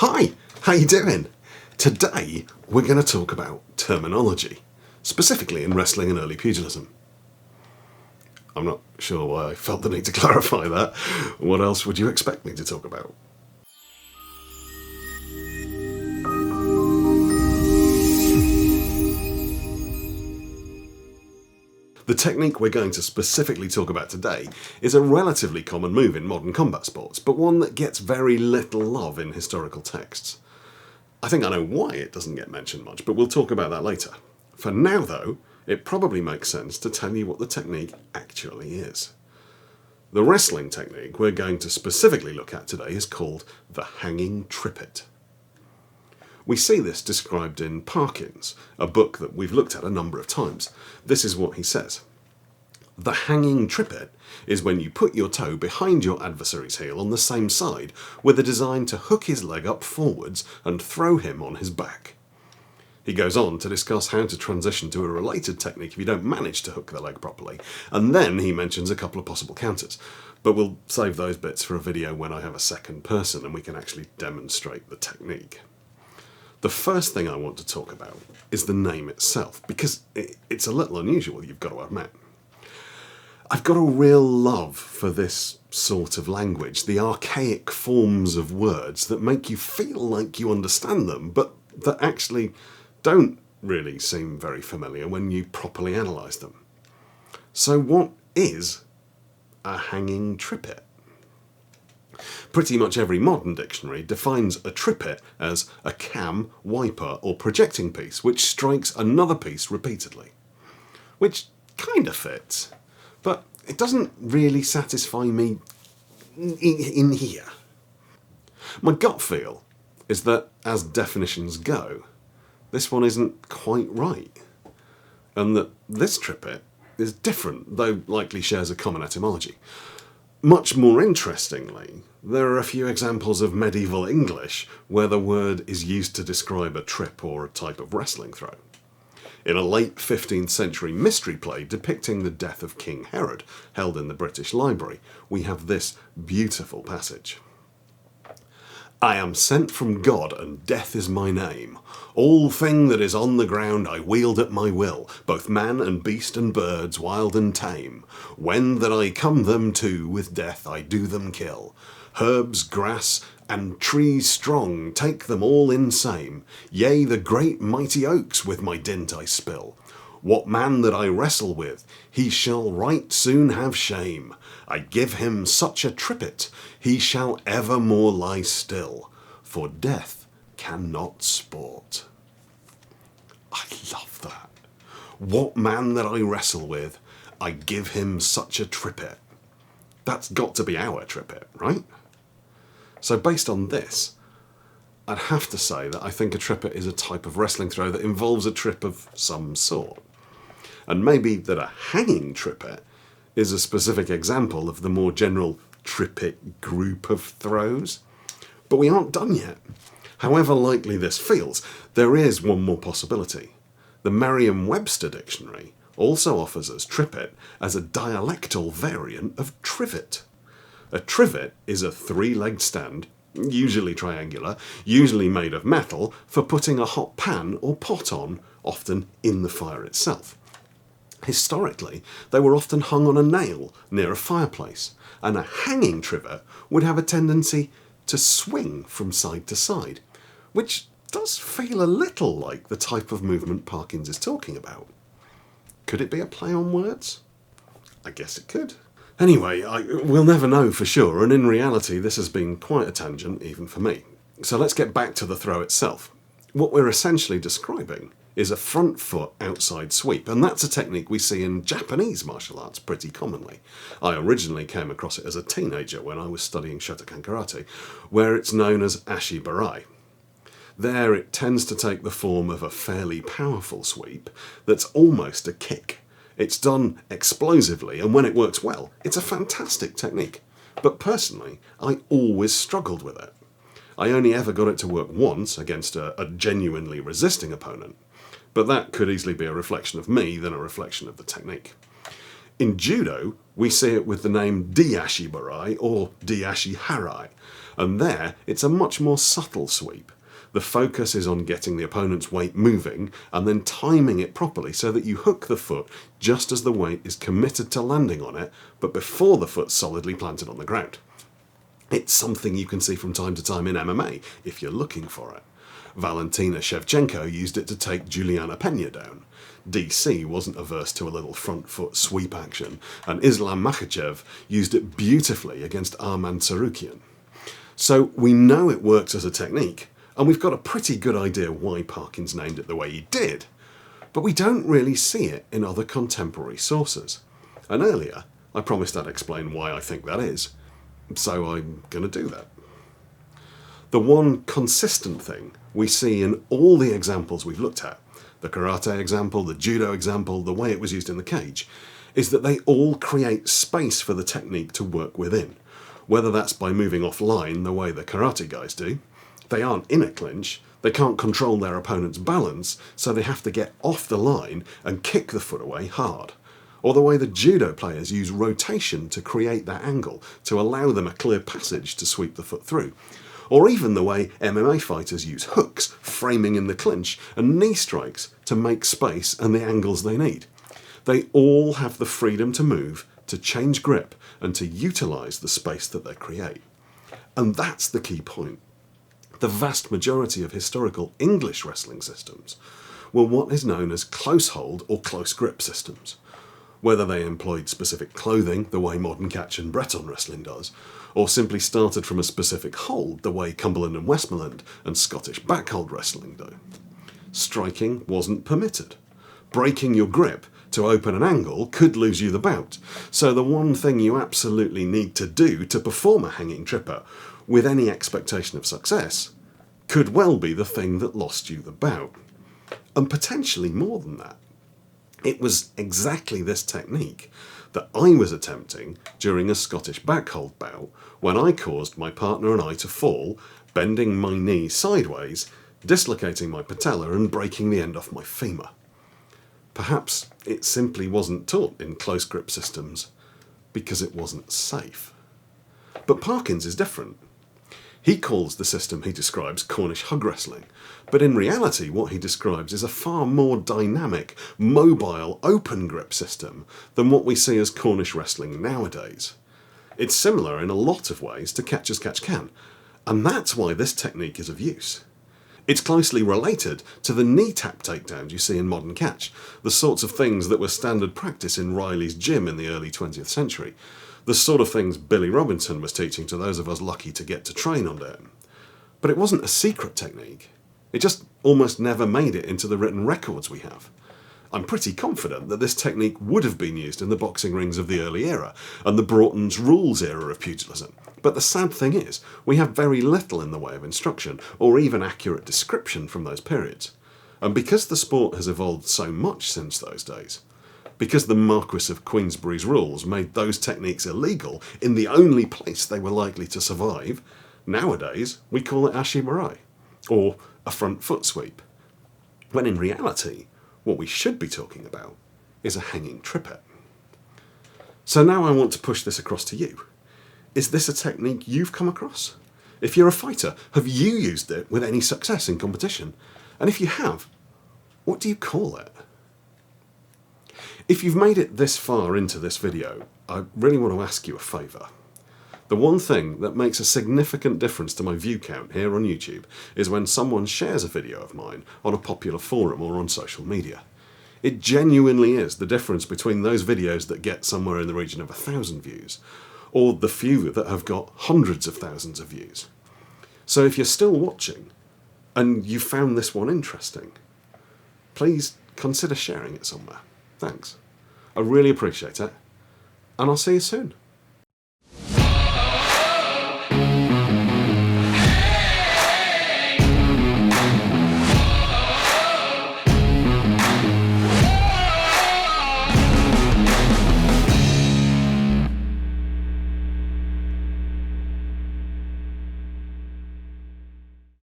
Hi, how you doing? Today we're going to talk about terminology, specifically in wrestling and early pugilism. I'm not sure why I felt the need to clarify that. What else would you expect me to talk about? The technique we're going to specifically talk about today is a relatively common move in modern combat sports, but one that gets very little love in historical texts. I think I know why it doesn't get mentioned much, but we'll talk about that later. For now, though, it probably makes sense to tell you what the technique actually is. The wrestling technique we're going to specifically look at today is called the Hanging Trippet. We see this described in Parkins, a book that we've looked at a number of times. This is what he says. The hanging trippet is when you put your toe behind your adversary's heel on the same side with a design to hook his leg up forwards and throw him on his back. He goes on to discuss how to transition to a related technique if you don't manage to hook the leg properly, and then he mentions a couple of possible counters. But we'll save those bits for a video when I have a second person and we can actually demonstrate the technique. The first thing I want to talk about is the name itself, because it's a little unusual, you've got to admit. I've got a real love for this sort of language, the archaic forms of words that make you feel like you understand them, but that actually don't really seem very familiar when you properly analyse them. So what is a hanging trippet? Pretty much every modern dictionary defines a trippet as a cam, wiper or projecting piece which strikes another piece repeatedly. Which kind of fits, but it doesn't really satisfy me in here. My gut feel is that, as definitions go, this one isn't quite right, and that this trippet is different, though likely shares a common etymology. Much more interestingly, there are a few examples of medieval English where the word is used to describe a trip or a type of wrestling throw. In a late 15th century mystery play depicting the death of King Herod, held in the British Library, we have this beautiful passage. I am sent from God, and death is my name. All thing that is on the ground I wield at my will, both man and beast and birds, wild and tame. When that I come them to, with death I do them kill. Herbs, grass, and trees strong, take them all in same. Yea, the great mighty oaks with my dint I spill. What man that I wrestle with, he shall right soon have shame. I give him such a trippet, he shall evermore lie still, for death cannot sport. I love that. What man that I wrestle with, I give him such a trippet. That's got to be our trippet, right? So based on this, I'd have to say that I think a trippet is a type of wrestling throw that involves a trip of some sort. And maybe that a hanging trippet is a specific example of the more general trippet group of throws. But we aren't done yet. However likely this feels, there is one more possibility. The Merriam-Webster dictionary also offers us trippet as a dialectal variant of trivet. A trivet is a three-legged stand, usually triangular, usually made of metal, for putting a hot pan or pot on, often in the fire itself. Historically, they were often hung on a nail near a fireplace, and a hanging trivet would have a tendency to swing from side to side, which does feel a little like the type of movement Parkins is talking about. Could it be a play on words? I guess it could. Anyway, we'll never know for sure, and in reality this has been quite a tangent even for me. So let's get back to the throw itself. What we're essentially describing is a front foot outside sweep, and that's a technique we see in Japanese martial arts pretty commonly. I originally came across it as a teenager when I was studying Shotokan Karate, where it's known as ashi-barai. There it tends to take the form of a fairly powerful sweep that's almost a kick. It's done explosively, and when it works well, it's a fantastic technique. But personally, I always struggled with it. I only ever got it to work once against a genuinely resisting opponent, but that could easily be a reflection of me than a reflection of the technique. In judo, we see it with the name diashibarai or diashiharai, and there it's a much more subtle sweep. The focus is on getting the opponent's weight moving and then timing it properly so that you hook the foot just as the weight is committed to landing on it, but before the foot's solidly planted on the ground. It's something you can see from time to time in MMA if you're looking for it. Valentina Shevchenko used it to take Juliana Pena down. DC wasn't averse to a little front foot sweep action, and Islam Makhachev used it beautifully against Arman Tsarukyan. So we know it works as a technique, and we've got a pretty good idea why Parkins named it the way he did, but we don't really see it in other contemporary sources. And earlier, I promised I'd explain why I think that is, so I'm going to do that. The one consistent thing we see in all the examples we've looked at, the karate example, the judo example, the way it was used in the cage, is that they all create space for the technique to work within, whether that's by moving offline the way the karate guys do. They aren't in a clinch, they can't control their opponent's balance, so they have to get off the line and kick the foot away hard. Or the way the judo players use rotation to create that angle to allow them a clear passage to sweep the foot through. Or even the way MMA fighters use hooks, framing in the clinch, and knee strikes to make space and the angles they need. They all have the freedom to move, to change grip, and to utilise the space that they create. And that's the key point. The vast majority of historical English wrestling systems were what is known as close hold or close grip systems. Whether they employed specific clothing, the way modern catch and Breton wrestling does, or simply started from a specific hold, the way Cumberland and Westmoreland and Scottish backhold wrestling do. Striking wasn't permitted. Breaking your grip to open an angle could lose you the bout, so the one thing you absolutely need to do to perform a hanging trippet with any expectation of success could well be the thing that lost you the bout. And potentially more than that. It was exactly this technique that I was attempting during a Scottish backhold bout when I caused my partner and I to fall, bending my knee sideways, dislocating my patella and breaking the end off my femur. Perhaps it simply wasn't taught in close grip systems because it wasn't safe. But Parkins is different. He calls the system he describes Cornish hug wrestling, but in reality what he describes is a far more dynamic, mobile, open grip system than what we see as Cornish wrestling nowadays. It's similar in a lot of ways to catch as catch can, and that's why this technique is of use. It's closely related to the knee tap takedowns you see in modern catch, the sorts of things that were standard practice in Riley's gym in the early 20th century, the sort of things Billy Robinson was teaching to those of us lucky to get to train under him. But it wasn't a secret technique. It just almost never made it into the written records we have. I'm pretty confident that this technique would have been used in the boxing rings of the early era and the Broughton's rules era of pugilism. But the sad thing is, we have very little in the way of instruction or even accurate description from those periods. And because the sport has evolved so much since those days, because the Marquis of Queensberry's rules made those techniques illegal in the only place they were likely to survive, nowadays we call it ashimarai, or a front foot sweep, when in reality what we should be talking about is a hanging trippet. So now I want to push this across to you. Is this a technique you've come across? If you're a fighter, have you used it with any success in competition? And if you have, what do you call it? If you've made it this far into this video, I really want to ask you a favour. The one thing that makes a significant difference to my view count here on YouTube is when someone shares a video of mine on a popular forum or on social media. It genuinely is the difference between those videos that get somewhere in the region of 1,000 views or the few that have got hundreds of thousands of views. So if you're still watching and you found this one interesting, please consider sharing it somewhere. Thanks. I really appreciate it, and I'll see you soon.